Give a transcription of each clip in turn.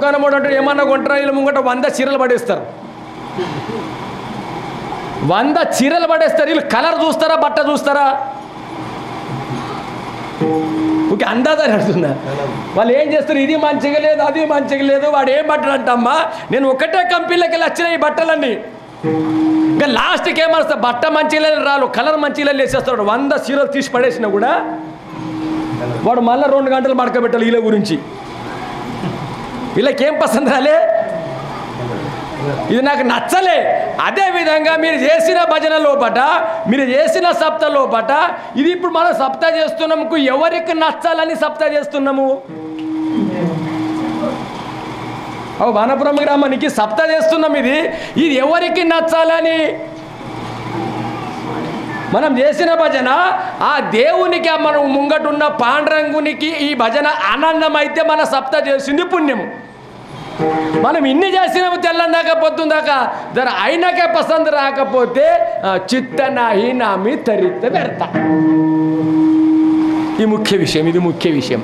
దుకాణం వాడు అంటే ఏమన్నా కొంటారా, వీళ్ళు ముంగట 100 చీరలు పడేస్తారు, 100 చీరలు పడేస్తారు. వీళ్ళు కలర్ చూస్తారా, బట్ట చూస్తారా? ఓకే, అందాదని అడుగుతున్నా. వాళ్ళు ఏం చేస్తారు, ఇది మంచిగా లేదు, అది మంచిగా లేదు, వాడు ఏం బట్టలు అంటమ్మా, నేను ఒకటే కంపెనీలోకి వెళ్ళి వచ్చినాయి ఈ బట్టలన్నీ. ఇంకా లాస్ట్కి ఏమన్నా బట్ట మంచిగా రాలు, కలర్ మంచిగా వేసేస్తాడు. 100 చీరలు తీసి పడేసినా కూడా వాడు మళ్ళీ 2 గంటలు మడకబెట్టాలి వీళ్ళ గురించి. వీళ్ళకేం పసంద రాలే, ఇది నాకు నచ్చలే. అదేవిధంగా మీరు చేసిన భజన లోపట, మీరు చేసిన సప్త లోపట, ఇది ఇప్పుడు మనం సప్త చేస్తున్నాము, ఎవరికి నచ్చాలని సప్త చేస్తున్నాము? వనపురం గ్రామానికి సప్త చేస్తున్నాం, ఇది ఎవరికి నచ్చాలని? మనం చేసిన భజన ఆ దేవునికి, మనం ముంగటున్న పాండురంగునికి ఈ భజన ఆనందం అయితే మన సప్త చేసింది పుణ్యము. మనం ఇన్ని చేసినాము తెల్లందాకా పొద్దుందాకా, జర అయినాకే పసంद రాకపోతే చిత్త నాహి నామి తరిత వ్యర్థ. ఈ ముఖ్య విషయం, ఇది ముఖ్య విషయం.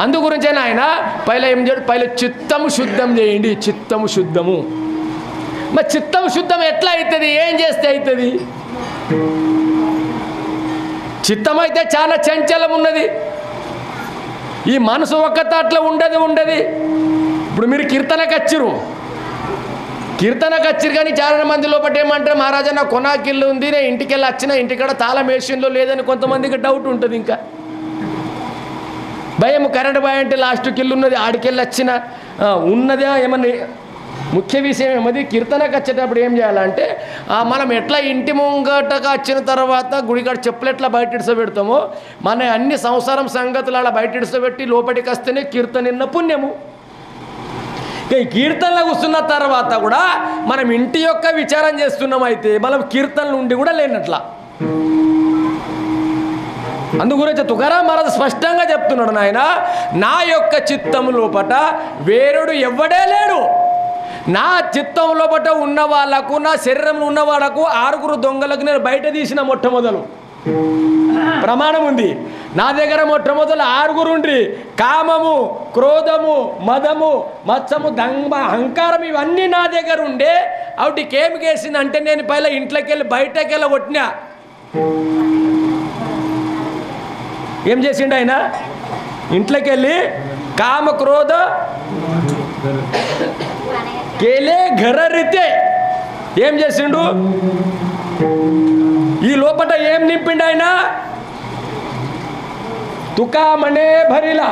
అందు గురించే ఆయన పైల ఏం చేయడు, పైల చిత్తము శుద్ధం చేయండి, చిత్తము శుద్ధము. మరి చిత్తం శుద్ధం ఎట్లా అవుతుంది, ఏం చేస్తే అవుతుంది? చిత్తం అయితే చాలా చంచలం ఉన్నది, ఈ మనసు ఒక్క అట్లా ఉండదు. ఇప్పుడు మీరు కీర్తనకు వచ్చిరు కానీ చాలా మంది లోపల ఏమంటారు, మహారాజా నా కొనాకిల్లు ఉంది, నేను ఇంటికి వెళ్ళి వచ్చిన, ఇంటికాడ తాళం మెషిన్లో లేదని కొంతమందికి డౌట్ ఉంటుంది. ఇంకా భయం, కరెంట్ భయం అంటే లాస్ట్కి ఇల్లు ఉన్నది, ఆడికెళ్ళి వచ్చిన ఉన్నదా ఏమన్నా. ముఖ్య విషయం ఏమది, కీర్తనకు వచ్చేటప్పుడు ఏం చేయాలంటే, మనం ఎట్లా ఇంటి ముంగటకు వచ్చిన తర్వాత గుడికాడ చెప్పులు ఎట్లా బయట ఇడిసబెడతామో, మన అన్ని సంసారం సంగతులు అలా బయట ఇడిసబెట్టి లోపలికి వస్తేనే కీర్తన పుణ్యము. ఈ కీర్తనలో కూర్చున్న తర్వాత కూడా మనం ఇంటి యొక్క విచారం చేస్తున్నాం, అయితే మనం కీర్తనలు ఉండి కూడా లేనట్లా. అందుగురించి తుకారాం మహారాజ్ స్పష్టంగా చెప్తున్నాడు, నాయన నా యొక్క చిత్తము లోపట వేరుడు ఎవ్వడే లేడు. నా చిత్తం లోపట ఉన్న వాళ్ళకు, నా శరీరంలో ఉన్న వాళ్ళకు 6 దొంగలకు నేను బయట తీసిన మొట్టమొదలు ప్రమాణం ఉంది. నా దగ్గర మొట్టమొదలు 6 ఉండ్రి, కామము, క్రోధము, మదము, మత్సము, దంభ, అహంకారం, ఇవన్నీ నా దగ్గర ఉండే. వాటికి ఏమి చేసిందంటే, నేను పైల ఇంట్లోకి వెళ్ళి బయటకి వెళ్ళి కొట్టినా. ఏం చేసిండు ఆయన? ఇంట్లోకి వెళ్ళి కామ క్రోధ కేలే ఘరరితే ఏం చేసిండు? ఈ లోపట ఏం నింపిండు ఆయన? తుకామనే భరిలా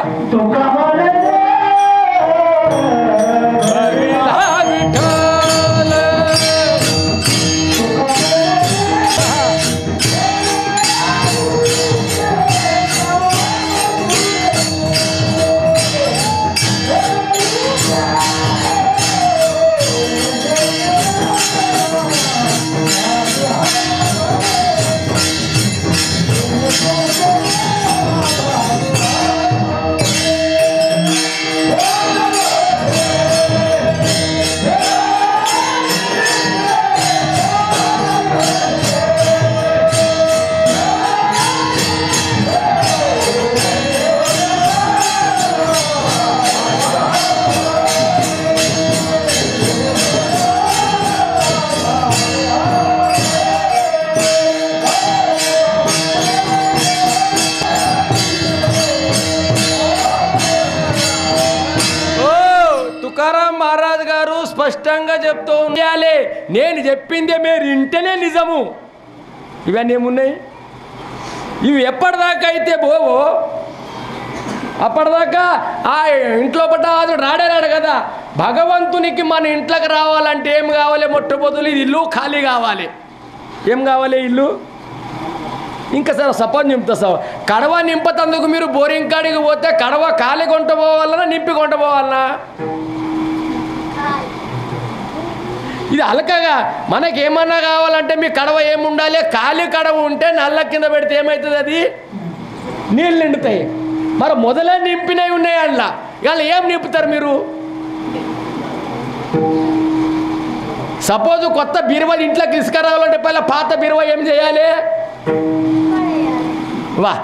స్పష్టంగా చెప్తూ ఉండాలి, నేను చెప్పిందే మీరు ఇంటనే నిజము. ఇవన్నీ ఏమున్నాయి? ఇవి ఎప్పటిదాకా అయితే పోవో అప్పటిదాకా ఆ ఇంట్లో పడ్డ రాడు కదా. భగవంతునికి మన ఇంట్లోకి రావాలంటే ఏం కావాలి? మొట్టమొదలు ఇది ఇల్లు ఖాళీ కావాలి. ఏం కావాలి? ఇల్లు. ఇంకా సార్ సపోజ్ నింపుతా సార్, కడవ నింపతందుకు మీరు బోరింగ్ కాడికి పోతే కడవ ఖాళీ కొంట పోవాలన్నా నింపి కొంట పోవాలన్నా? ఇది అలకగా మనకి ఏమన్నా కావాలంటే మీ కడవ ఏముండాలి? ఖాళీ కడవ ఉంటే నల్ల కింద పెడితే ఏమవుతుంది? అది నీళ్ళు నిండుతాయి. మరి మొదలే నింపినవి ఉన్నాయి అందులో, ఇవాళ ఏం నింపుతారు మీరు? సపోజ్ కొత్త బీరువా ఇంట్లోకి తీసుకురావాలంటే పైన పాత బీరువా ఏం చేయాలి? వా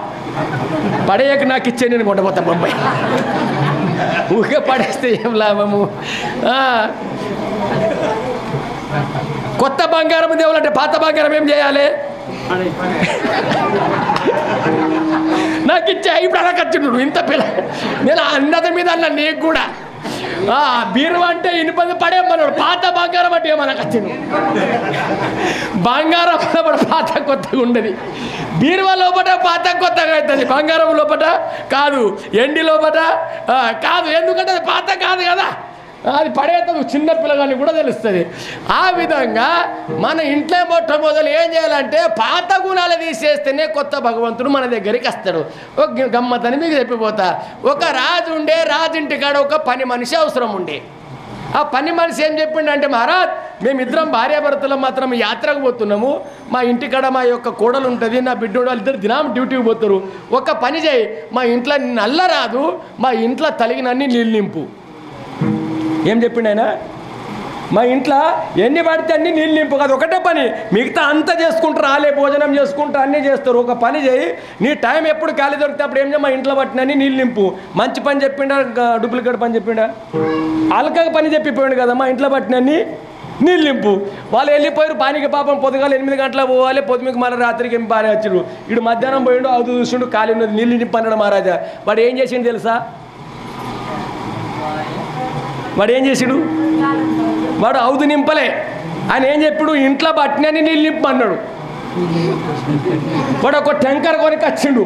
పడేయక నాకు ఇచ్చే, నేను కొండపోతా బొంబాయి. ఊరికే పడేస్తే ఏం లాభము? కొత్త బంగారం దేవులంటే పాత బంగారం ఏం చేయాలి? నాకు ఇచ్చా. ఇప్పుడు అలా ఖర్చుడు ఇంత పిల్ల నేను అన్నది మీద అన్న నీకు కూడా బీరువా అంటే ఇనుపది పడేమన్నాడు, పాత బంగారం అంటే ఏమన్నా ఖర్చును. బంగారం లోపల పాత కొత్తగా ఉండదు, బీరువా లోపల పాత కొత్తగా అవుతుంది, బంగారం లోపల కాదు, ఎండి లోపల కాదు. ఎందుకంటే అది పాత కాదు కదా, అది పడేతను చిన్న పిల్లగానికి కూడా తెలుస్తుంది. ఆ విధంగా మన ఇంట్లో మొట్టమొదలు ఏం చేయాలంటే పాత గుణాలు తీసేస్తేనే కొత్త భగవంతుడు మన దగ్గరికి వస్తాడు. ఒక గమ్మతని మీకు చెప్పిపోతా. ఒక రాజు ఉండే, రాజుంటికాడ ఒక పని మనిషి అవసరం ఉండే. ఆ పని మనిషి ఏం చెప్పిండంటే, మహారాజ్ మేమిద్దరం భార్యాభర్తలు మాత్రం యాత్రకు పోతున్నాము, మా ఇంటికాడ మా యొక్క కోడలు ఉంటుంది, నా బిడ్డోడు వాళ్ళిద్దరు దినం డ్యూటీకి పోతారు, ఒక పని చేయి, మా ఇంట్లో నల్ల రాదు, మా ఇంట్లో తలిగినన్ని నీళ్ళు నింపు. ఏం చెప్పిండు ఆయన? మా ఇంట్లో ఎన్ని పడితే అన్ని నీళ్ళు నింపు. కాదు ఒకటే పని, మిగతా అంతా చేసుకుంటారు, రాలే భోజనం చేసుకుంటారు, అన్నీ చేస్తారు. ఒక పని చేయి, నీ టైం ఎప్పుడు ఖాళీ దొరికితే అప్పుడు ఏం చేయ, మా ఇంట్లో పట్టినన్ని నీళ్ళు నింపు. మంచి పని చెప్పిండా, డూప్లికేట్ పని చెప్పిండా? అల్కగా పని చెప్పిపోయాడు కదా, మా ఇంట్లో పట్టినన్ని నీళ్ళు నింపు. వాళ్ళు వెళ్ళిపోయారు పానికి. పాపం పొద్దుగాల 8 గంటలకు పోవాలి, పొద్దుమికి మళ్ళీ రాత్రికి ఏం బాగా వచ్చాడు. ఇడు మధ్యాహ్నం పోయిండు, అవుతూ చూసిండు, ఖాళీ ఉన్నది, నీళ్ళు నింపు అన్నాడు మహారాజా. వాడు ఏం చేసిండు తెలుసా? వాడు ఏం చేసాడు? వాడు అవుదు నింపలే. ఆయన ఏం చెప్పాడు? ఇంట్లో పట్టినని నీళ్ళు నింపన్నాడు. వాడు ఒక ట్యాంకర్ కొనికి వచ్చిండు,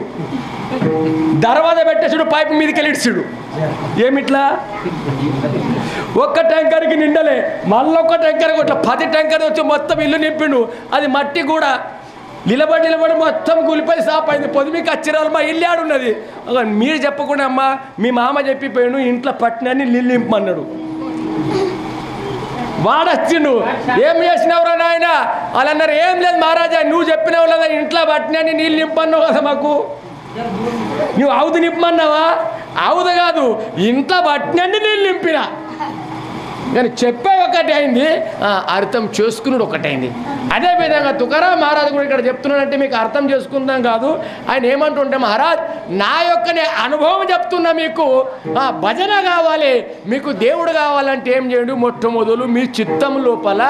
దర్వాజా పెట్టేసాడు, పైపు మీదకి వెళ్ళిడ్చాడు. ఏమిట్లా? ఒక్క ట్యాంకర్కి నిండలే, మళ్ళీ ఒక్క ట్యాంకర్ ఇట్లా 10 ట్యాంకర్ వచ్చి మొత్తం ఇల్లు నింపిండు. అది మట్టి కూడా నిలబడి మొత్తం గులిపోయి సాపైంది. పొద్దుమికి వచ్చిరాలు మా ఇల్లు ఆడున్నది. మీరు చెప్పకుండా అమ్మా మీ మామ చెప్పిపోయాను ఇంట్లో పట్టినని నీళ్ళు నింపమన్నాడు. వాడొచ్చిండు, ఏం చేసినవరా నాయన? వాళ్ళు అన్నారు, ఏం లేదు మహారాజా, నువ్వు చెప్పినావు లేదా ఇంట్లో పట్టినని నీళ్ళు నింపన్నావు కదా, మాకు నువ్వు అవుదు నింపమన్నావా? అవుదు కాదు, ఇంట్లో పట్టినని నీళ్ళు నింపినా. కానీ చెప్పే ఒకటి అయింది, అర్థం చేసుకున్నాడు ఒకటైంది. అదేవిధంగా తుకారాం మహారాజు కూడా ఇక్కడ చెప్తున్నాడంటే మీకు అర్థం చేసుకుందాం కాదు. ఆయన ఏమంటుంటే, మహారాజ్ నా యొక్క అనుభవం చెప్తున్నా, మీకు భజన కావాలి, మీకు దేవుడు కావాలంటే ఏం చేయండి, మొట్టమొదలు మీ చిత్తం లోపల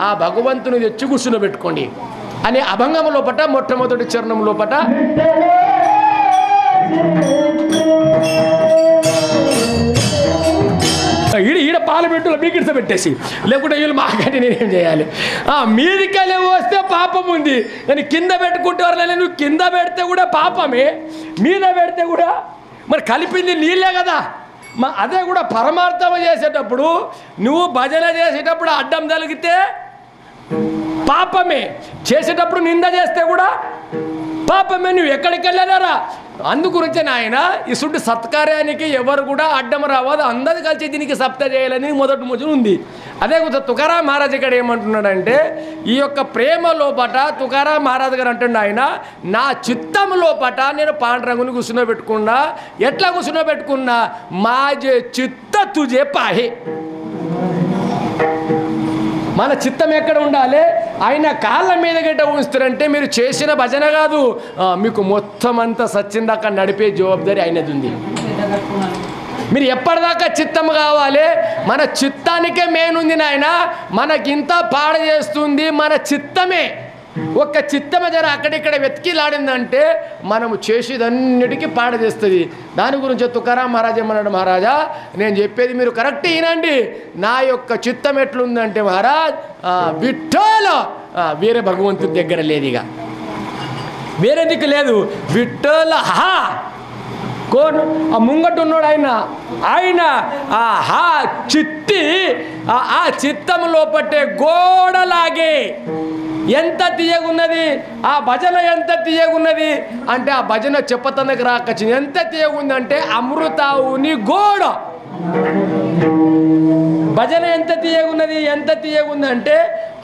ఆ భగవంతుని తెచ్చి కూర్చుని పెట్టుకోండి అని అభంగం లోపట మొట్టమొదటి చరణం లోపట ఈడ పాలబెట్టులో మీకిడ్స పెట్టేసి, లేకుంటే వీళ్ళు మాకంటే నేనేం చేయాలి? మీదికెళ్ళి వస్తే పాపం ఉంది, కానీ కింద పెట్టుకుంటారు. నువ్వు కింద పెడితే కూడా పాపమే, మీద పెడితే కూడా మరి కలిపింది నీళ్ళే కదా. అదే కూడా పరమార్థం చేసేటప్పుడు నువ్వు భజన చేసేటప్పుడు అడ్డం తగిలితే పాపమే, చేసేటప్పుడు నింద చేస్తే కూడా పాపమే. నువ్వు ఎక్కడికి వెళ్ళారా? అందుగురించే నాయన ఇసుంటి సత్కార్యానికి ఎవరు కూడా అడ్డం రావద్దు, అందరు కలిసి దీనికి సప్త చేయాలని మొదటి ముజు ఉంది. అదే తుకారాం మహారాజ్ ఇక్కడ ఏమంటున్నాడంటే, ఈ యొక్క ప్రేమ లోపట తుకారాం మహారాజ్ గారు అంటుండే, ఆయన నా చిత్తం లోపట నేను పాండురంగుని కూర్చుని పెట్టుకున్నా. ఎట్లా కూర్చుని పెట్టుకున్నా? మాజే చిత్త తుజే పాహే. మన చిత్తం ఎక్కడ ఉండాలి? ఆయన కాళ్ళ మీద గట్ట ఉంచుతారంటే మీరు చేసిన భజన కాదు, మీకు మొత్తం అంతా సచ్చిందాకా నడిపే జవాబారి అయినది ఉంది. మీరు ఎప్పటిదాకా చిత్తం కావాలి? మన చిత్తానికే మెయిన్ ఉంది నాయన. మనకింత పాడ చేస్తుంది మన చిత్తమే. ఒక్క చిత్తమే జర అక్కడిక్కడ వెతికిలాడిందంటే మనము చేసేదన్నిటికీ పాడ చేస్తుంది. దాని గురించి తుకారాం మహారాజ్ ఏమన్నాడు, మహారాజా నేను చెప్పేది మీరు కరెక్ట్ వినండి. నా యొక్క చిత్తం ఎట్లుందంటే మహారాజ్, విఠ్ఠల వేరే భగవంతుడి దగ్గర లేదు, ఇక వేరే దిక్కు లేదు. విఠ్ఠల కోన్ ఆ ముంగట ఉన్నాడు ఆయన హా చిత్తి, ఆ చిత్తం లోపట్టే గోడలాగే ఎంత తీయగున్నది ఆ భజన, ఎంత తీయగున్నది అంటే ఆ భజన చెప్పతనకు రాకొచ్చింది. ఎంత తీయగుందంటే అమృతావుని గోడ భజన ఎంత తీయగున్నది, ఎంత తీయగుందంటే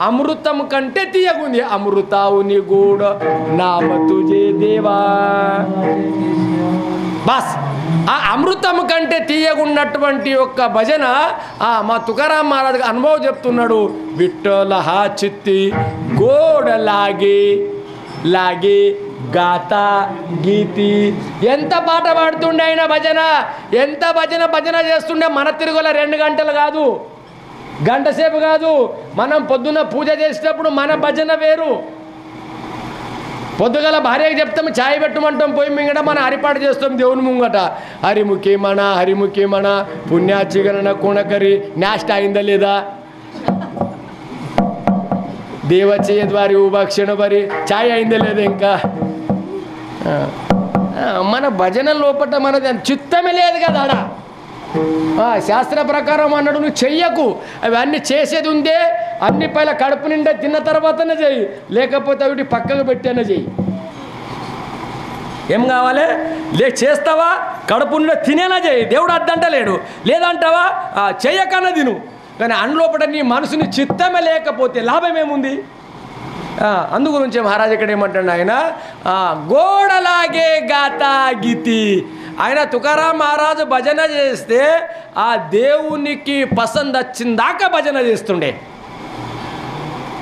అమృతం కంటే తీయగుంది. అమృతావుని గోడ నామ తుజే దేవా. బస్ ఆ అమృతం కంటే తీయగున్నటువంటి యొక్క భజన మా తుకారాం మహారాజ్ అనుభవం చెప్తున్నాడు. విఠ్ఠల చిత్తి గోడ లాగే గాత గీతి ఎంత పాట పాడుతుండే ఆయన భజన, ఎంత భజన చేస్తుండే. మన తిరుగుల 2 గంటలు కాదు, గంట సేపు కాదు. మనం పొద్దున్న పూజ చేసేటప్పుడు మన భజన వేరు. పొద్దుగల భార్యకి చెప్తాం ఛాయ్ పెట్టమంటాం, పోయి మింగట మన హరిపాటు చేస్తాం దేవుని ముంగట. హరిముఖేమణ పుణ్యాచిగరణ కోణకరి నాష్ట అయిందా లేదా, దేవచేద్వారి ఉభక్షణ వరి ఛాయ్ అయిందా లేదా. ఇంకా మన భజన లోపల మన చిత్తమే లేదు కదా ఆడ. శాస్త్ర ప్రకారం అన్నాడు నువ్వు చెయ్యకు, అవన్నీ చేసేది ఉందే అన్ని పైల కడుపు నిండా తిన్న తర్వాతనే చెయ్యి, లేకపోతే అవి పక్కకు పెట్టేనే చెయ్యి. ఏం కావాలి, చేస్తావా కడుపు నిండా తినేనా చెయ్యి, దేవుడు అద్దంటలేడు. లేదంటావా చెయ్యకన్నా తిను, కానీ అందులోపట నీ మనసుని చిత్తమే లేకపోతే లాభం ఏముంది. అందు గురించి మహారాజు ఇక్కడ ఏమంటాడు ఆయన, గోడలాగే గాతా గీతి. ఆయన తుకారాం మహారాజు భజన చేస్తే ఆ దేవునికి పసంద్ వచ్చిందాకా భజన చేస్తుండే.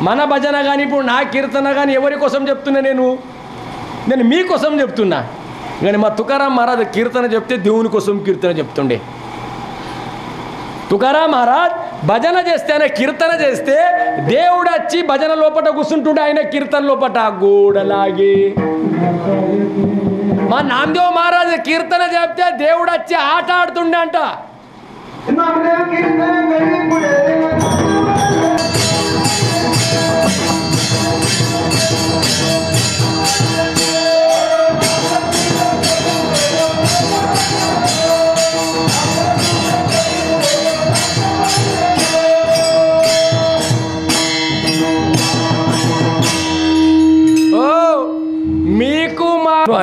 మన భజన కానీ ఇప్పుడు నా కీర్తన కానీ ఎవరి కోసం చెప్తున్నా, నేను మీకోసం చెప్తున్నా. కానీ మా తుకారాం మహారాజు కీర్తన చెప్తే దేవుని కోసం కీర్తన చెప్తుండే. తుకారాం మహారాజ్ భజన చేస్తే, ఆయన కీర్తన చేస్తే దేవుడు వచ్చి భజన లోపట కూర్చుంటుండే. ఆయన కీర్తన లోపట గోడలాగే. మా నామదేవ్ మహారాజు కీర్తన చెప్తే దేవుడు వచ్చి ఆట ఆడుతుండే అంట.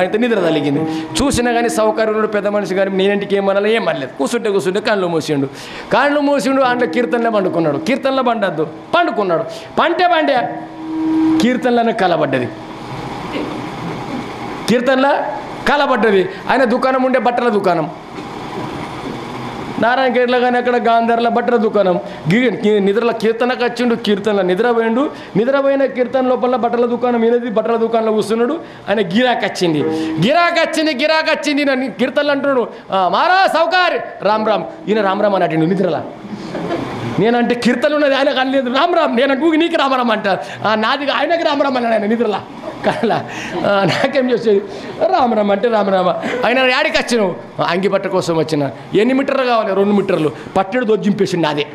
అయితే నిద్ర తలిగింది. చూసినా కానీ సౌకర్యం పెద్ద మనిషి కానీ నేనంటికి ఏమన్నా ఏమనలేదు. కూర్చుంటే కళ్ళు మూసిండు. అందులో కీర్తనలో పండుకున్నాడు. కీర్తనలో పండద్దు, పండుకున్నాడు. పండే కీర్తనలను కలబడ్డది. ఆయన దుకాణం ఉండే బట్టల దుకాణం, నారాయణఖేడ్లో కానీ అక్కడ గాంధార్ల బట్టల దుకాణం. నిద్రలో కీర్తనకు వచ్చిండు, కీర్తనలో నిద్రపోయిన కీర్తన లోపల బట్టల దుకాణం ఏది, బట్టల దుకాణంలో కూర్చున్నాడు. ఆయన గిరాక్ వచ్చింది. కీర్తనలు అంటున్నాడు, మారా సౌకార్ రామ్ ఈయన రామ్ అన్నట్టు నిద్రలా. నేనంటే కీర్తనలు ఉన్నది, ఆయనకు అనలేదు రామ్ నేనంటూ నీకు రామరామ్ అంటారు. నాది ఆయనకి రామరామ్ అన్నాడు ఆయన నిద్రలా. కళ్ళ నాకేం చేసేది, రామరామ అంటే రామరామ. ఆయన యాడికి వచ్చినావు, అంగి బట్ట కోసం వచ్చిన. ఎన్ని మీటర్లు కావాలి, 2 మీటర్లు. పట్టెడు దొజ్జింపేసిండు నాదే.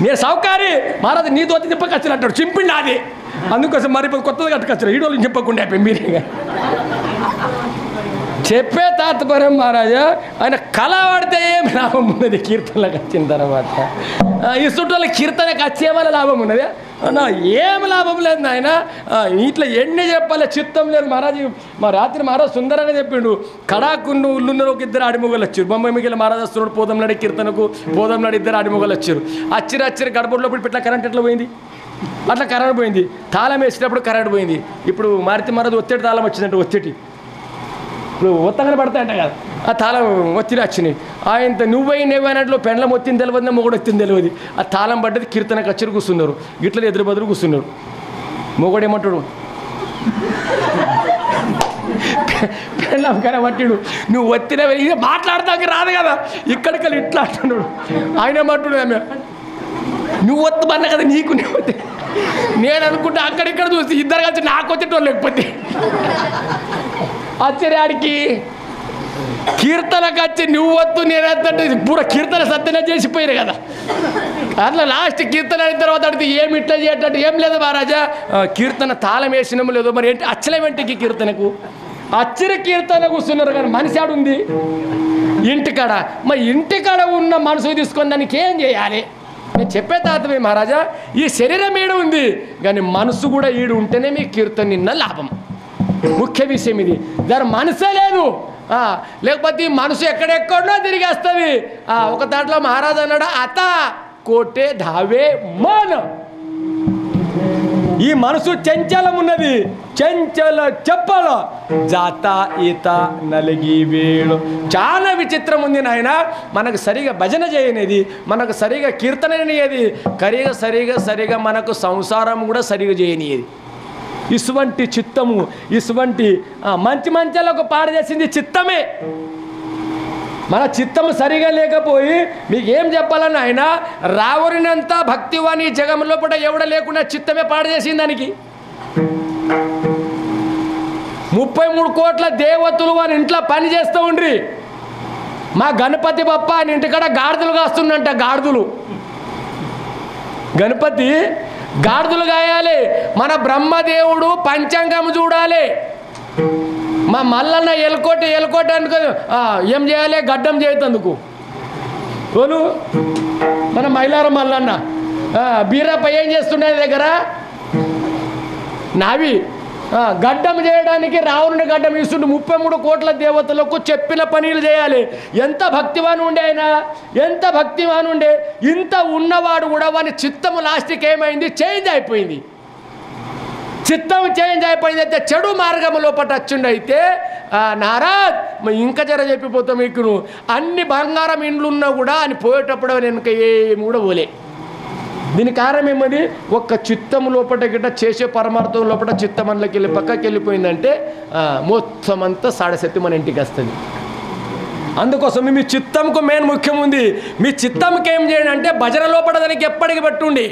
నేను సౌకారి మహారాజు నీ దోతి చెప్పకొచ్చిన అంటాడు, చింపిండి నాది. అందుకోసం మరి కొత్తది కట్టుకొచ్చారు, ఈడోళ్ళు చెప్పకుండా మీరే చెప్పే తాత్పర్యం మహారాజా. ఆయన కళ పడితే ఏం లాభం ఉన్నది కీర్తనలకు వచ్చిన తర్వాత. ఈ చుట్టూ కీర్తనకు వచ్చే వాళ్ళ లాభం ఉన్నది, ఏం లాభం లేదు ఆయన. ఇట్లా ఎన్ని చెప్పాలి, చిత్తం లేదు మహారాజు. మా రాత్రి మహారాజు సుందరంగా చెప్పిండు. కడాకున్న ఉల్లున్న ఒక 2 ఆడిమొగలు వచ్చారు. బొమ్మ మిగిలిన మహారాజు వస్తున్నాడు పోదంలాడి కీర్తనకు. పోదంలాడి 2 ఆడిమొగలు వచ్చారు. అచ్చిరు గడపడిలో ఇట్లా కరెంట్ ఎట్లా పోయింది, అట్లా కరెంట్ పోయింది. తాళం వేసేటప్పుడు కరెంట్ పోయింది. ఇప్పుడు మారుతి మహారాజు ఒత్తిడి తాళం వచ్చిందంటే ఒత్తిడి ఇప్పుడు ఒత్తగానే పడతాయంట కదా, ఆ తాళం ఒత్తిడి వచ్చినాయి. ఆయన నువ్వైనట్లో పెండ్లం ఒత్తిని తెలియదు, మొగుడు ఒత్తిని తెలియదు. ఆ తాళం పడ్డది, కీర్తన కచ్చరు కూర్చున్నారు. గిట్ల ఎదురు బదులు కూర్చున్నారు. మొగుడు ఏమంటాడు, పెండ్లం కానీ పట్టిడు, నువ్వు ఒత్తిన ఇది మాట్లాడతానికి రాదు కదా, ఇక్కడికి ఇట్లా అంటున్నాడు. ఆయన ఏమంటాడు, ఆమె నువ్వు ఒత్తు పన్న కదా నీకు నువ్వు. నేను అనుకుంటే అక్కడిక్కడ చూసి ఇద్దరు కలిసి నాకు వచ్చేటోళ్ళు లేకపోతే ఆశ్చర్యాడికి కీర్తనకు వచ్చి నువ్వు వద్దు నేనంటే పూరా కీర్తన సత్యన చేసిపోయారు కదా. అట్లా లాస్ట్ కీర్తన అయిన తర్వాత అడిగితే ఏమి ఇట్లా చేయటట్టు ఏం లేదు మహారాజా, కీర్తన తాళం వేసినాము లేదో మరి ఏంటి అచ్చలేమేంటికి కీర్తనకు. అచ్చిరి కీర్తన కూర్చున్నారు కానీ మనిషి ఆడుంది ఇంటికాడ. మరి ఇంటికాడ ఉన్న మనసు తీసుకొని దానికి ఏం చేయాలి. నేను చెప్పే తాతమే మహారాజా, ఈ శరీరం ఈడు ఉంది కానీ మనసు కూడా ఈడు ఉంటేనే మీ కీర్తన నిన్న లాభం. ముఖ్య విషయం ఇది. దాని మనసే లేదు, లేకపోతే ఈ మనసు ఎక్కడెక్కడో తిరిగేస్తుంది. ఒక దాంట్లో మహారాజు అన్నాడు, అత కోటే ధావే మాన. ఈ మనసు చంచలం ఉన్నది, చంచల చెప్పల జాత ఈత నలిగి వేళు. చాలా విచిత్రం ఉంది నాయన. మనకు సరిగా భజన చేయనిది, మనకు సరిగా కీర్తన చేయనిది, సరిగా మనకు సంసారం కూడా సరిగా చేయనిది. ఇటువంటి చిత్తము, ఇటువంటి మంచి మంచాలకు పాడు చేసింది చిత్తమే. మన చిత్తము సరిగా లేకపోయి మీకు ఏం చెప్పాలని ఆయన రావురినంతా భక్తివాణి జగంలో పూట ఎవడ లేకుండా చిత్తమే పాడు చేసింది. దానికి 33 కోట్ల దేవతలు వాని ఇంట్లో పని చేస్తూ ఉండ్రి. మా గణపతి బప్ప ఆయన ఇంటికాడ గాడిదలు కాస్తుందంట. గాడిదలు గణపతి గాడిదలు కాయాలి. మన బ్రహ్మదేవుడు పంచాంగం చూడాలి. మా మల్లన్న ఎలుకోటి అనుకో ఏం చేయాలి? గడ్డం చేయతందుకు ఓలు మన మైలారం మల్లన్న బీరప్ప ఏం చేస్తుండే దగ్గర నావి గడ్డం చేయడానికి రావణుని గడ్డం ఇస్తుండే. 33 కోట్ల దేవతలకు చెప్పిన పనులు చేయాలి. ఎంత భక్తివాన్ ఉండే ఆయన, ఎంత భక్తివాన్ ఉండే. ఇంత ఉన్నవాడు కూడా వాని చిత్తము లాస్ట్కి ఏమైంది? చేంజ్ అయిపోయింది. చిత్తం చేంజ్ అయిపోయింది. అయితే చెడు మార్గంలో పట్టచ్చుండైతే నారాజ్ ఇంకా జర చెప్పిపోతాం. మీకు అన్ని బంగారం ఇండ్లు ఉన్నా కూడా అని పోయేటప్పుడు వెనుక ఏమి కూడా పోలే. దీని కారణం ఏమది? ఒక్క చిత్తం లోపల గిట్ట చేసే పరమార్థం లోపల చిత్తం అందులోకి వెళ్ళి పక్కకి వెళ్ళిపోయిందంటే మొత్తం అంతా సాడశక్తి మన ఇంటికి వస్తుంది. అందుకోసం మీ చిత్తంకు మెయిన్ ముఖ్యం ఉంది. మీ చిత్తంకి ఏం చేయండి అంటే భజన లోపల దానికి ఎప్పటికి పెట్టుండి.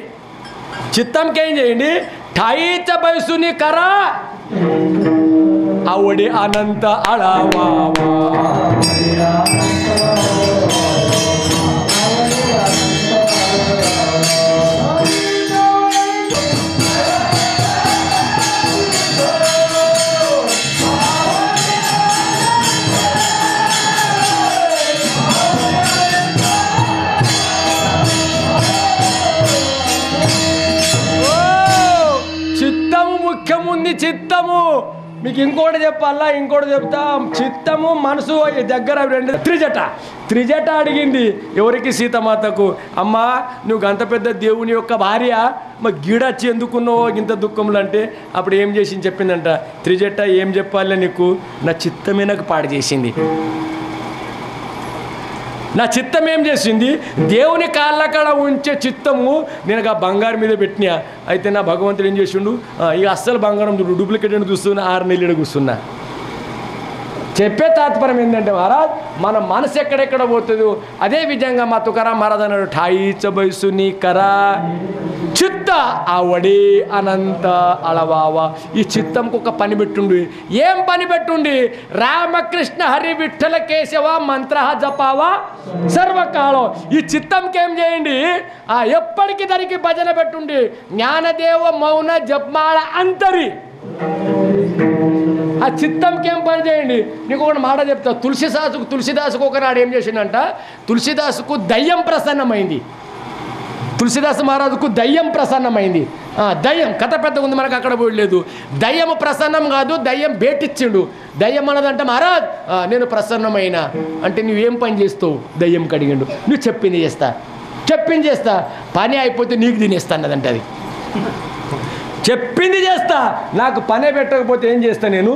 చిత్తంకి ఏం చేయండి? ఠాయిచ బయసుని కరా అవడి అనంత అళవా ముఖ్యముంది చిత్తము. మీకు ఇంకోటి చెప్పాలా? ఇంకోటి చెప్తా. చిత్తము మనసు దగ్గర రెండు త్రిజట అడిగింది. ఎవరికి? సీతమాతకు. అమ్మా నువ్వు అంత పెద్ద దేవుని యొక్క భార్య, మా గీడచ్చి ఎందుకున్నావో ఇంత దుఃఖంలో అంటే అప్పుడు ఏం చేసింది చెప్పిందంట. త్రిజట ఏం చెప్పాలి నీకు? నా చిత్తమే నాకు పాడు చేసింది. నా చిత్తం ఏం చేసింది? దేవుని కాళ్ళ కాడ ఉంచే చిత్తము నేను ఆ బంగారం మీద పెట్టినా. అయితే నా భగవంతుడు ఏం చేసిండు? ఇక అస్సలు బంగారం చూడు, డూప్లికేట్ అని చూస్తున్నా. 6 నెలలు కూర్చున్నా. చెప్పే తాత్పర్యం ఏంటంటే మహారాజ్ మన మనసు ఎక్కడెక్కడ పోతుందో అదే విధంగా మా తుకారాం మహారాజ్ అన్నాడు. ఠాయిచ బయసుని కరా చిత్త ఆవడి అనంత అళవావా. ఈ చిత్తంకు ఒక పని పెట్టుండి. ఏం పని పెట్టుండి? రామకృష్ణ హరి విఠల కేశవ మంత్ర జపావా సర్వకాలం. ఈ చిత్తంకి ఏం చేయండి? ఎప్పటికీ దానికి భజన పెట్టుండి. జ్ఞానదేవ మౌన జపమాల అంతరి. ఆ చిత్తంకి ఏం పని చేయండి? నీకు ఒక మాట చెప్తా. తులసిదాసుకు ఒకనాడు ఏం చేసిండంట? తులసిదాసుకు దయ్యం ప్రసన్నమైంది. తులసిదాసు మహారాజుకు దయ్యం ప్రసన్నమైంది. దయ్యం కథ పెద్దగా ఉంది, మనకు అక్కడ పోయలేదు. దయ్యం ప్రసన్నం కాదు, దయ్యం బేటిచ్చిండు. దయ్యం అన్నదంటే మహారాజ్ నేను ప్రసన్నమైన అంటే నువ్వేం పని చేస్తావు? దయ్యం కడిగిండు. నువ్వు చెప్పింది చేస్తా పని అయిపోతే నీకు తినేస్తా అన్నదంటే అది చెప్పింది చేస్తా. నాకు పనే పెట్టకపోతే ఏం చేస్తా? నేను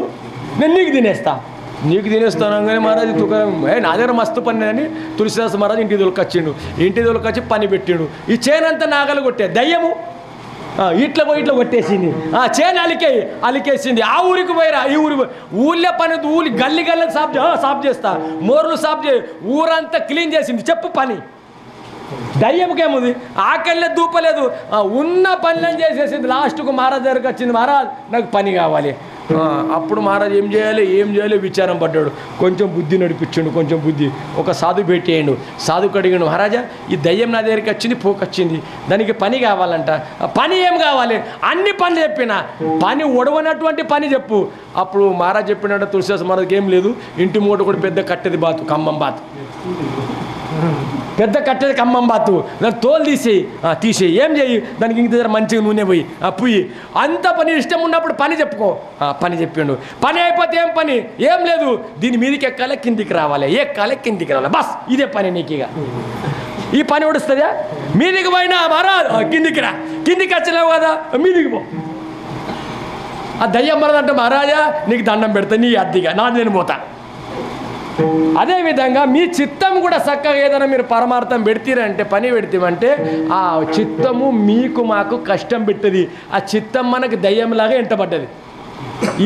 నీకు తినేస్తాను అనగానే మహారాజు తుకారం నా దగ్గర మస్తు పని అని తులసిదాస్ మహారాజు ఇంటి దొలకొచ్చిండు. ఇంటి దొలకొచ్చి పని పెట్టిండు. ఈ చేనంతా నాగలు కొట్టే దయ్యము ఇట్లా పోయి ఇట్లా కొట్టేసింది. చేను అలికేసింది. ఆ ఊరికి పోయిరా, ఈ ఊరికి ఊళ్ళో పని ఊరి గల్లి సాఫ్ చేస్తా, మోర్లు సాఫ్ చేయి, ఊరంతా క్లీన్ చేసింది. చెప్పు పని. దయ్యంకేముంది? ఆకలిలో దూపలేదు, ఉన్న పనులను చేసేసింది. లాస్ట్కు మహారాజ్ దగ్గరకు వచ్చింది. మహారాజ్ నాకు పని కావాలి. అప్పుడు మహారాజ్ ఏం చేయాలి విచారం పడ్డాడు. కొంచెం బుద్ధి నడిపించండు. కొంచెం బుద్ధి ఒక సాధు పెట్టేయండు. సాధుకు అడిగాడు, మహారాజా ఈ దయ్యం నా దగ్గరికి వచ్చింది, పోకొచ్చింది, దానికి పని కావాలంట. పని ఏం కావాలి? అన్ని పనులు చెప్పిన పని ఒడవనటువంటి పని చెప్పు. అప్పుడు మహారాజ్ చెప్పినట్టు తులసిదాస్ మహారాజ్కి ఏం లేదు. ఇంటి మూట కూడా పెద్ద కట్టెది బాతు, ఖమ్మం బాతు, పెద్ద కట్టెది ఖమ్మం బాతు. దాన్ని తోలు తీసేయి. ఏం చేయి? దానికి ఇంక దగ్గర మంచిగా నూనె పోయి పుయ్యి. అంత పని ఇష్టం ఉన్నప్పుడు పని చెప్పుకో. పని చెప్పిండు. పని అయిపోతే ఏం పని? ఏం లేదు, దీని మీదకి ఎక్కాలి, కిందికి రావాలి, బస్ ఇదే పని నీకు. ఇక ఈ పని ఉడుస్తుందా? మీదికి పోయినా మహారాజ్ కిందికి వచ్చలేవు కదా, మీదికి పో. ఆ దయ్యం మరదంటే మహారాజా నీకు దండం పెడతా, నీ అద్దిగా నేను పోతా. అదేవిధంగా మీ చిత్తం కూడా చక్కగా ఏదైనా మీరు పరమార్థం పెడతారంటే పని పెడతామంటే ఆ చిత్తము మీకు మాకు కష్టం పెట్టది. ఆ చిత్తం మనకు దయ్యంలాగా ఎంటబడ్డది.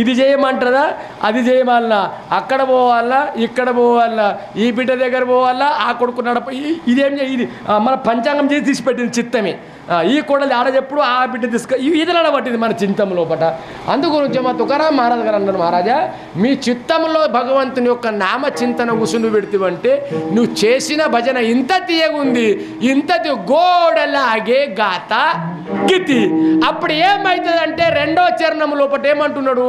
ఇది చేయమంటారా, అది చేయమన్నా, అక్కడ పోవాలా, ఇక్కడ పోవాలా, ఈ బిడ్డ దగ్గర పోవాలా, ఆ కొడుకు నడప, ఇదేం ఇది మన పంచాంగం చేసి తీసిపెట్టింది చిత్తమే. ఈ కోడలు ఆడచెప్పుడు ఆ బిడ్డ ఇది నడబట్టింది మన చింతం లోపట. అందుగురించి మా తుకారాం మహారాజు గారు అన్నారు, మహారాజా మీ చిత్తంలో భగవంతుని యొక్క నామ చింతన ఉసును పెడితివంటే నువ్వు చేసిన భజన ఇంత తీయగుంది, ఇంతది గోడలాగే గాత గితి. అప్పుడు ఏమవుతుంది అంటే రెండో చరణం లోపట ఏమంటున్నాడు,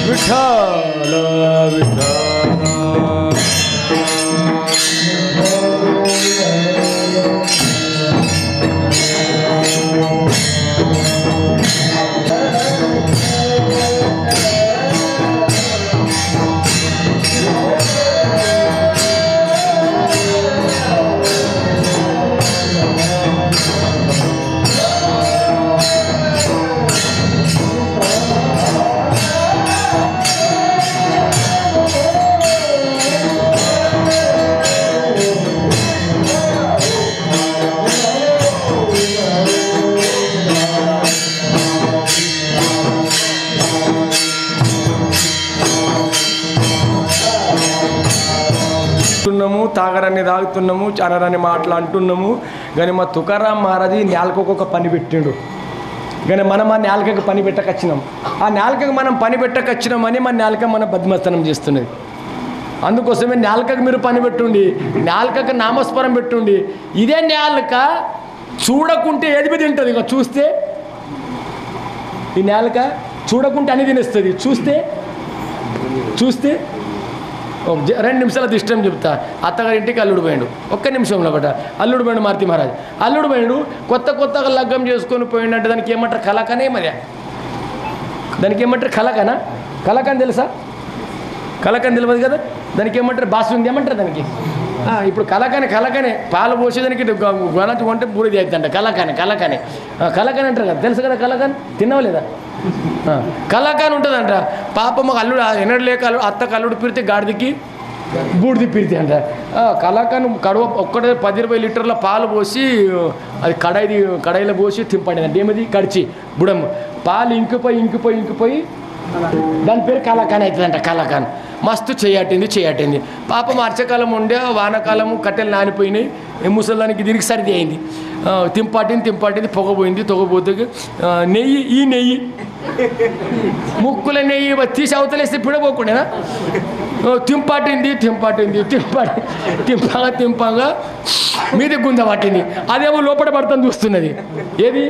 విఠల విఠల తాగరాన్ని తాగుతున్నాము, చనరాని మాటలు అంటున్నాము. కానీ మా తుకారాం మహారాజు నేలకొక పని పెట్టిండు. కానీ మనం ఆ నేలకకు పని పెట్టకొచ్చినాం. ఆ నేలకకు మనం పని పెట్టకొచ్చినామని మన నేలక మనం బద్మస్తనం చేస్తున్నది. అందుకోసమే నేలకకు మీరు పని పెట్టుండి, నేలకకు నామస్మరం పెట్టుండి. ఇదే నేలక చూడకుంటే ఏది మీద తింటుంది. ఇక చూస్తే ఈ నేలక చూడకుంటే అన్ని తినేస్తుంది, చూస్తే 2 నిమిషాల ఇష్టం చెప్తా. అత్తగారి ఇంటికి అల్లుడు పోయాడు, ఒక్క నిమిషంలో బట అల్లుడు పోయాడు. మారుతి మహారాజ్ అల్లుడు పోయాడు, కొత్తగా లగ్గం చేసుకొని పోయిందంటే దానికి ఏమంటారు, కలకనే. మరి దానికి ఏమంటారు, కలకని తెలుసా? కలకని తెలియదు కదా. దానికి ఏమంటారు, బాసుంది ఏమంటారు దానికి. ఇప్పుడు కలకనే పాలు పోసేదానికి గొనతి కొంటే బూడిది అవుతుందంట. కలకని అంటారు కదా, తెలుసు కదా. కలకని తినవలేదా? కలకాని ఉంటుందంట. పాపం అల్లుడు ఎన్నడు లేక అత్త కల్లుడు పిరితే గాడిదికి బూడిది పిరితే అంట. కలకాని కడువ ఒక్కటే 10-20 లీటర్ల పాలు పోసి అది కడాయిలో పోసి తింపండి అంటే ఏమది కడిచి బుడమ్మ పాలు ఇంకిపోయి దాని పేరు కలకాని అవుతుందంట. కలకాన్ మస్తు చేయటింది. పాపం అర్చకాలం ఉండే వానకాలము కట్టెలు నానిపోయినాయి. ముసలానికి దీనికి సర్ది అయింది. తింపాటింది పొగపోయింది. తొగపోతే నెయ్యి ముక్కుల నెయ్యి తీసి అవతలేస్తే పిడపోకుండా తింపాటింది. తింపగా మీది గుంజ పట్టింది. అదేమో లోపల పడుతుంది చూస్తున్నది. ఏది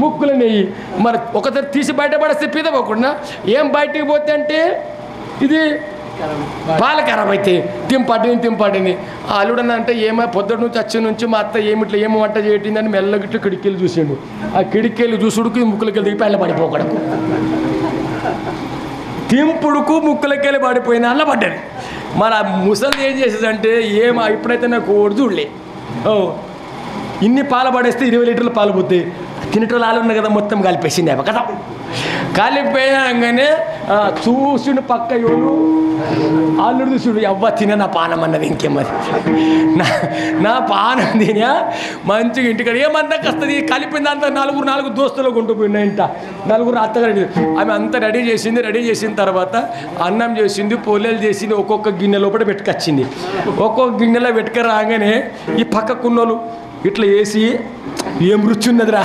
ముక్కుల నెయ్యి. మరి ఒకసారి తీసి బయటపడేస్తే పీదపోకుండా ఏం బయటికి పోతే అంటే ఇది పాలు ఖరాబ్ అయితే తింపాటింది. ఆ అల్లుడన్న అంటే ఏమో పొద్దుటి నుంచి వచ్చి నుంచి మా అత్త ఏమో వంట చేయటిందని మెల్లగిట్టు కిడికీలు చూసిండు. ఆ కిడికీలు చూసుడుకు ముక్కులకి దిగి పైన పడిపోకడం. తింపుడుకు ముక్కులకెళ్ళి పడిపోయిన అల్ల పడ్డది. మన ముసలి ఏం చేసేదంటే ఇప్పుడైతే నాకు ఓడి చూడలే ఇన్ని పాలు పడేస్తే 20 లీటర్లు పాలు పోతాయి తినటోళ్ళు ఆలు ఉన్నాయి కదా మొత్తం కలిపేసింది కదా కలిపోయాగానే చూసుడు పక్క ఎవరు అల్లుడు చూసుడు ఎవ్వ తిన నా పానం అన్నది ఇంకేమది నా పానం తినా మంచిగా ఇంటికాడ ఏమందాక వస్తుంది కలిపిందంతా నాలుగు దోస్తులు కొంటుపోయినా ఇంట నలుగురు అత్తగారు ఆమె అంతా రెడీ చేసిన తర్వాత అన్నం చేసింది పొల్లెలు చేసింది ఒక్కొక్క గిన్నె లోపల పెట్టుకొచ్చింది ఒక్కొక్క గిన్నెలో పెట్టుక రాగానే ఈ పక్కకున్నోళ్ళు ఇట్లా వేసి ఏం రుచి ఉన్నదిరా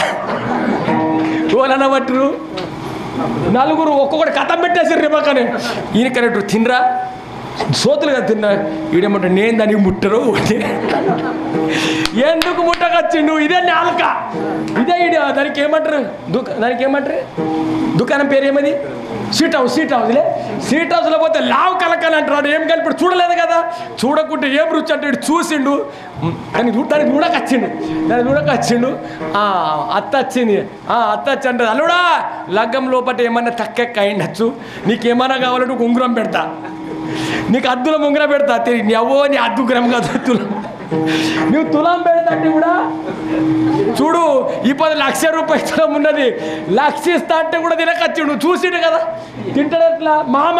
ఓలన పట్టురు నలుగురు ఒక్కొక్కటి కథం పెట్టేసారు రేపక్కనే ఈయన కరెక్ట్ తినరా సోతులుగా తిన్నా ఈడేమంటే నేను దానికి ముట్టరు ఎందుకు ముట్టకొచ్చిండు ఇదే నాలుక ఇదే దానికి ఏమంటారు దుకాణం పేరు ఏమది సీట్ హౌస్లే సీట్ హౌస్లో పోతే లావు కలకని అంటున్నాడు ఏం కలిపి చూడలేదు కదా చూడకుంటే ఏం రుచి అంటే చూసిండు దానికి చూడకొచ్చిండు అత్త వచ్చింది అత్త వచ్చి అంటే అల్లుడా లగ్గం లోపల ఏమన్నా తక్కెక్క అయిండొచ్చు నీకేమన్నా కావాలంటే ఉంగరం పెడతా నీకు అద్దుల ఉంగరం పెడతా నీ అద్దుగ్రం కాదు తులం నువ్వు తులం పెడతాంటే కూడా చూడు ఈ 10 లక్షల రూపాయల తులం ఉన్నది లక్షిస్తా అంటే కూడా తినకచ్చిండు చూసిండు కదా తింటాడు ఎట్లా మామ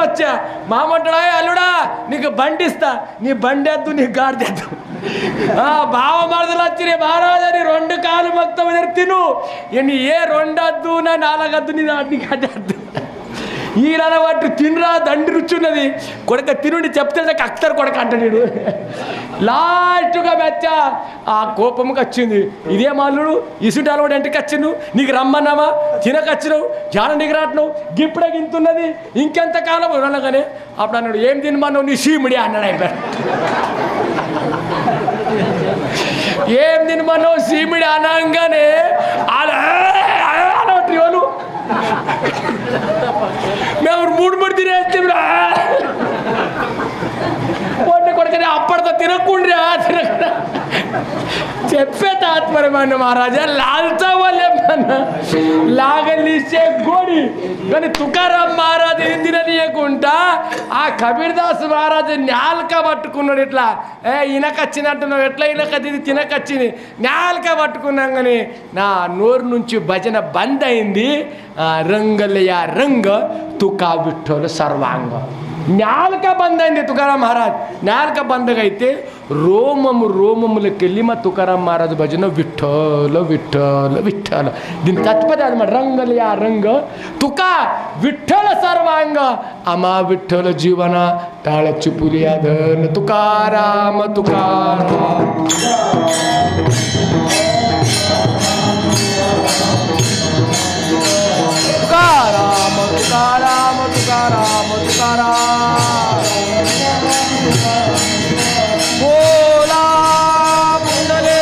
అంటాడా అల్లుడా నీకు బండి ఇస్తా నీ బండి వద్దు నీ గాడిదద్దు బావ మరదలు వచ్చి మహారాజని 2 కాలు మొత్తం తిను నీ ఏ 2 వద్దు నా 4 వద్దు నీ గాడిదద్దు ఈయన వాటి తినరా దండి రుచున్నది కొడుక తినుండి చెప్తే అక్తర్ కొడక అంటాడు లాస్ట్గా మెచ్చ ఆ కోపంకి వచ్చింది ఇదే మాల్లుడు ఇసుటాలు కూడా ఇంటికి వచ్చిండు నీకు రమ్మన్నావా తినకొచ్చినావు జాన నీకు రాట్నావు గిప్పుడే గింతున్నది ఇంకెంతకాలం అనగానే అప్పుడు అన్నాడు ఏం తినమన్నావు నీ సీముడి అన్నాడు అయిపోయాడు ఏం తినమన్నావు సీముడి అనగానే అలా అనవట్టు వాళ్ళు మేము 3 తినేస్తే కొడుకనే అప్పటితో తినకుండా చెప్పే తాత్పర్యమైన మహారాజా లాల్చా వాళ్ళే లాగలిసే గోడి కానీ తుకారాం మహారాజు ఏం తిననీయకుండా ఆ కబీర్దాస్ మహారాజు నాలుక పట్టుకున్నాడు ఇట్లా ఈయనకొచ్చినట్టున్నావు ఎట్లా ఈయనకది తినకొచ్చింది నాలుక పట్టుకున్నాం కానీ నా నోరు నుంచి భజన బంద్ అయింది రంగలయ రంగ తుకా విఠోలు సర్వాంగ నాలుక బంద్ అయింది తుకారాం మహారాజ్ నాలుక బందగా అయితే రోమములకెళ్ళి మా తుకారాం మహారాజు భజన విఠోల విఠోల విఠోల దీని తత్పది అనమాట రంగలయ రంగ తుకా విఠోల సర్వాంగ అమా విఠోల జీవన తాళచ్చు పులియాదన తుకారామ తుకారామ తుకారామ తుకారామ తుకారామ తుకారామ బోలా ముందలే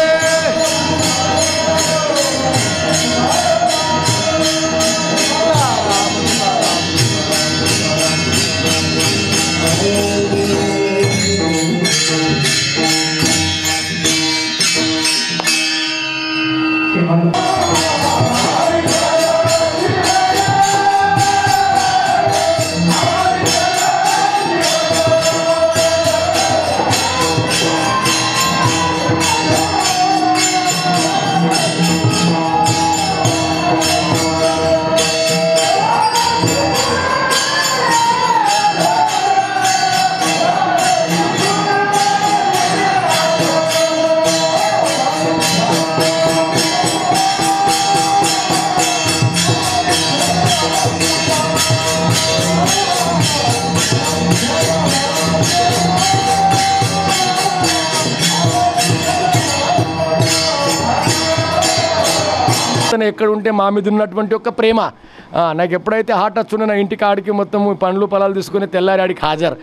ఎక్కడ ఉంటే మా మీద ఉన్నటువంటి ఒక ప్రేమ నాకు ఎప్పుడైతే హార్ట్ వచ్చుండో నా ఇంటికి ఆడికి మొత్తం పండ్లు పొలాలు తీసుకుని తెల్లారి ఆడికి హాజరు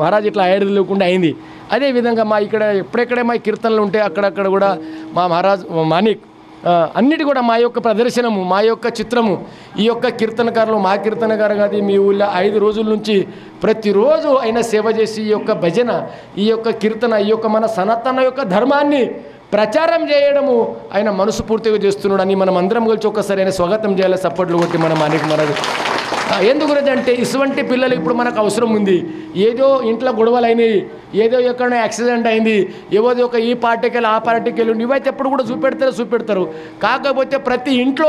మహారాజ్ ఇట్లా ఐడియా లేకుండా అయింది. అదేవిధంగా మా ఇక్కడ ఎప్పుడెక్కడే మా కీర్తనలు ఉంటే అక్కడక్కడ కూడా మా మహారాజ్ మాణిక్ అన్నిటి కూడా మా యొక్క ప్రదర్శనము మా యొక్క చిత్రము ఈ యొక్క కీర్తనకారులు మా కీర్తనకారు కాదు మీ ఊళ్ళో 5 రోజుల నుంచి ప్రతిరోజు ఆయన సేవ చేసి ఈ యొక్క భజన ఈ యొక్క కీర్తన ఈ యొక్క మన సనాతన యొక్క ధర్మాన్ని ప్రచారం చేయడము ఆయన మనసు పూర్తిగా చేస్తున్నాడని మనం అందరం కలిసి ఒక్కసారి ఆయన స్వాగతం చేయాలి. సపోర్ట్లు కొట్టి మన మాణిక్ మహారాజ్ ఎందుకు గురించి అంటే ఇటువంటి పిల్లలు ఇప్పుడు మనకు అవసరం ఉంది. ఏదో ఇంట్లో గొడవలు అయినాయి, ఏదో ఎక్కడో యాక్సిడెంట్ అయింది, ఏదో ఒక ఈ పార్టీకి వెళ్ళి ఆ పార్టీకి వెళ్ళి ఇవైతే ఎప్పుడు కూడా చూపెడతారు. కాకపోతే ప్రతి ఇంట్లో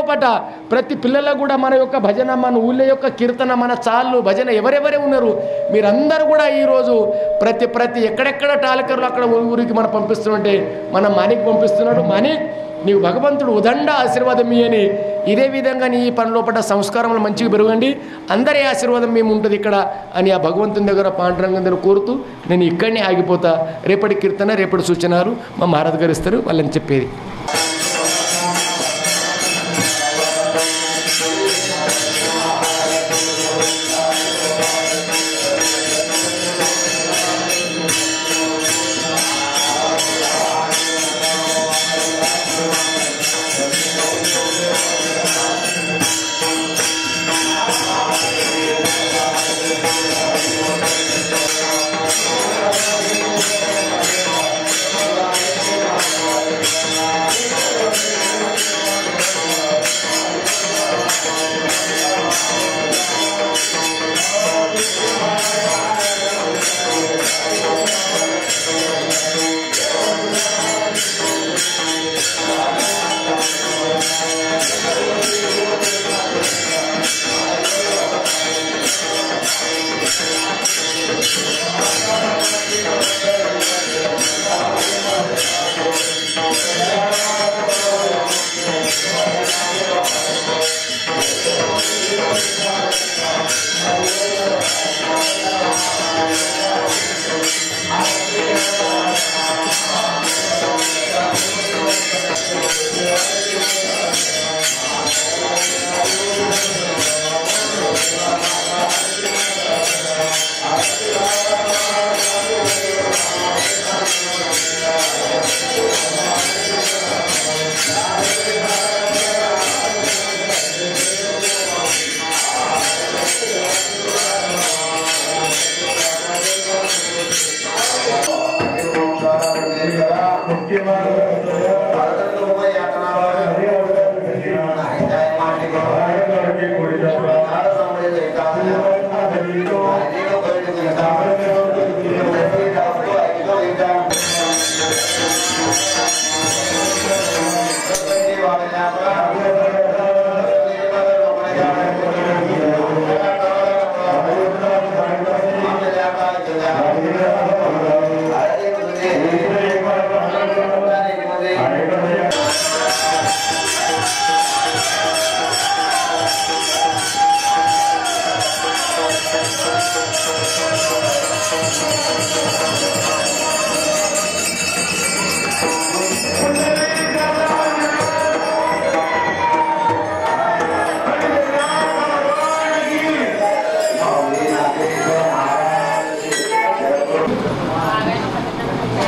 ప్రతి పిల్లలకు కూడా మన యొక్క భజన, మన ఊళ్ళో యొక్క కీర్తన, మన చాళ్ళు భజన ఎవరెవరే ఉన్నారు మీరందరూ కూడా ఈరోజు ప్రతి ఎక్కడెక్కడ టాలకర్లు అక్కడ ఊరికి మనం పంపిస్తుంటే మన మనీకి పంపిస్తున్నాడు. మనీక్ నీవు భగవంతుడు ఉదండ ఆశీర్వాదం ఇయ్యని, ఇదే విధంగా నీ పనిలోపట సంస్కారంలో మంచిగా పెరగండి, అందరి ఆశీర్వాదం మేము ఉంటుంది ఇక్కడ అని ఆ భగవంతుని దగ్గర పాండురంగం దగ్గర కోరుతూ నేను ఇక్కడనే ఆగిపోతా. రేపటి కీర్తన, రేపటి సూచనలు మా మహారాజ్ గారు ఇస్తారు, వాళ్ళని చెప్పేది.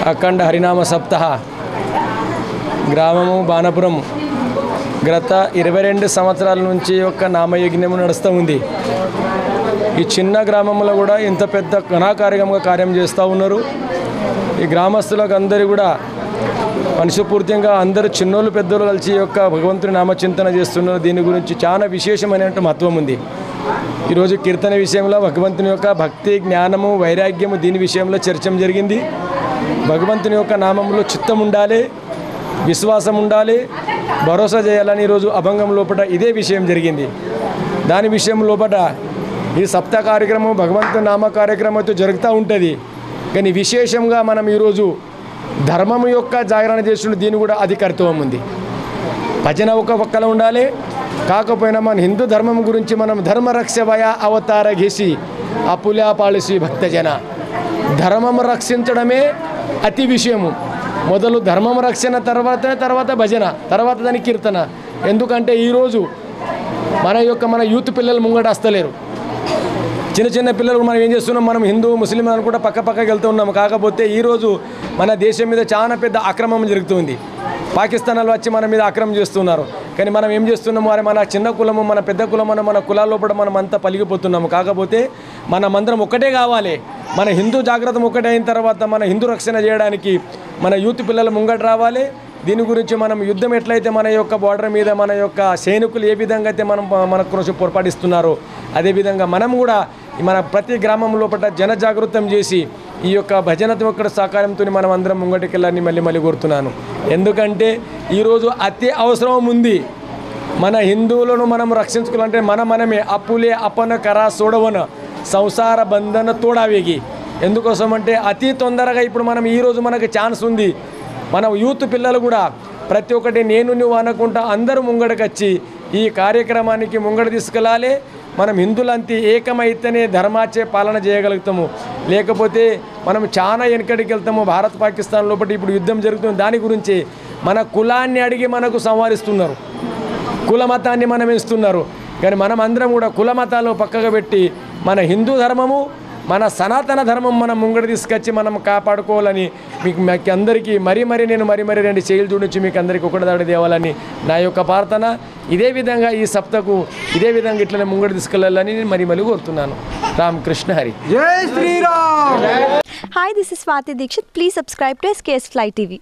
అఖండ హరినామ సప్తాహ గ్రామము బాణపురం గత 22 సంవత్సరాల నుంచి ఒక నామయజ్ఞము నడుస్తూ ఉంది. ఈ చిన్న గ్రామంలో కూడా ఇంత పెద్ద ఘనాకార్యంగా కార్యం చేస్తూ ఉన్నారు. ఈ గ్రామస్తులకు అందరూ కూడా మనస్ఫూర్తిగా అందరూ చిన్నోళ్ళు పెద్దోళ్ళు కలిసి యొక్క భగవంతుని నామచింతన చేస్తున్నారు. దీని గురించి చాలా విశేషమైన మహత్వం ఉంది. ఈరోజు కీర్తన విషయంలో భగవంతుని యొక్క భక్తి, జ్ఞానము, వైరాగ్యము దీని విషయంలో చర్చ జరిగింది. భగవంతుని యొక్క నామంలో చిత్తం ఉండాలి, విశ్వాసం ఉండాలి, భరోసా చేయాలని ఈరోజు అభంగం లోపల ఇదే విషయం జరిగింది. దాని విషయం లోపల ఈ సప్తాహ కార్యక్రమం భగవంతుని నామ కార్యక్రమం అయితే జరుగుతూ ఉంటుంది. కానీ విశేషంగా మనం ఈరోజు ధర్మం యొక్క జాగరణ చేస్తున్న దీని కూడా అది కర్తవ్యం ఉంది. భజన ఒక పక్కన ఉండాలి, కాకపోయినా మన హిందూ ధర్మం గురించి మనం ధర్మరక్షవయ అవతార ఘేసి అపులా పాళసి భక్తజన, ధర్మం రక్షించడమే అతి విషయము. మొదలు ధర్మం రక్షణ, తర్వాత భజన, తర్వాత దాని కీర్తన. ఎందుకంటే ఈరోజు మన యూత్ పిల్లలు ముంగట వస్తలేరు. చిన్న పిల్లలు మనం ఏం చేస్తున్నాం, మనం హిందూ ముస్లిం అనుకుంటా పక్కకి వెళ్తూ ఉన్నాము. కాకపోతే ఈరోజు మన దేశం మీద చాలా పెద్ద ఆక్రమణ జరుగుతుంది. పాకిస్తాన్ వాళ్ళు వచ్చి మన మీద ఆక్రమణ చేస్తున్నారు. కానీ మనం ఏం చేస్తున్నాము, అరే మన చిన్న కులము, మన పెద్ద కులము, మన కులాల్లో కూడా మనం అంతా పలిగిపోతున్నాము. కాకపోతే మన మంత్రం ఒక్కటే కావాలి. మన హిందూ జాగ్రత్త ఒక్కటే అయిన తర్వాత మన హిందూ రక్షణ చేయడానికి మన యూత్ పిల్లలు ముంగట రావాలి. దీని గురించి మనం యుద్ధం ఎట్లయితే మన యొక్క బార్డర్ మీద మన యొక్క సైనికులు ఏ విధంగా అయితే మన కోసం పొరపాటిస్తున్నారో అదేవిధంగా మనం కూడా మన ప్రతి గ్రామం లోపల జనజాగృతం చేసి ఈ యొక్క భజనాత్మక సహకారంతో మనం అందరం ముంగటికెళ్ళాలని మళ్ళీ కోరుతున్నాను. ఎందుకంటే ఈరోజు అతి అవసరం ఉంది. మన హిందువులను మనం రక్షించుకోవాలంటే మనమే అప్పులే అపన కరా సోడవన సంసార బంధన తోడావేగి. ఎందుకోసం అంటే అతి తొందరగా ఇప్పుడు మనం ఈరోజు మనకు ఛాన్స్ ఉంది. మన యూత్ పిల్లలు కూడా ప్రతి ఒక్కటి నేను నువ్వు అనకుండా అందరూ ముంగడకొచ్చి ఈ కార్యక్రమానికి ముంగడ తీసుకెళ్ళాలి. మనం హిందువులంతా ఏకమైతేనే ధర్మాచే పాలన చేయగలుగుతాము. లేకపోతే మనం చాలా వెనకడికి వెళ్తాము. భారత్ పాకిస్తాన్ లోపల ఇప్పుడు యుద్ధం జరుగుతుంది. దాని గురించి మన కులాన్ని అడిగి మనకు సంవాదిస్తున్నారు, కుల మతాన్ని మనం ఇస్తున్నారు. కానీ మనం అందరం కూడా కుల మతాలు పక్కగా పెట్టి మన హిందూ ధర్మము మన సనాతన ధర్మం మనం ముంగడ తీసుకొచ్చి మనం కాపాడుకోవాలని మీకు అందరికీ మరీ నేను రెండు చేతులు చూడించి మీకు అందరికీ ఒకటిదాడి తేవాలని నా యొక్క ప్రార్థన. ఇదే విధంగా ఈ సప్తకు ఇదే విధంగా ఇట్లనే ముంగడ తీసుకెళ్ళాలని నేను మరీ కోరుతున్నాను. రామకృష్ణ హరి. జై Sriram. Hi, this is Swati Dikshit. Please subscribe to SKS Fly TV.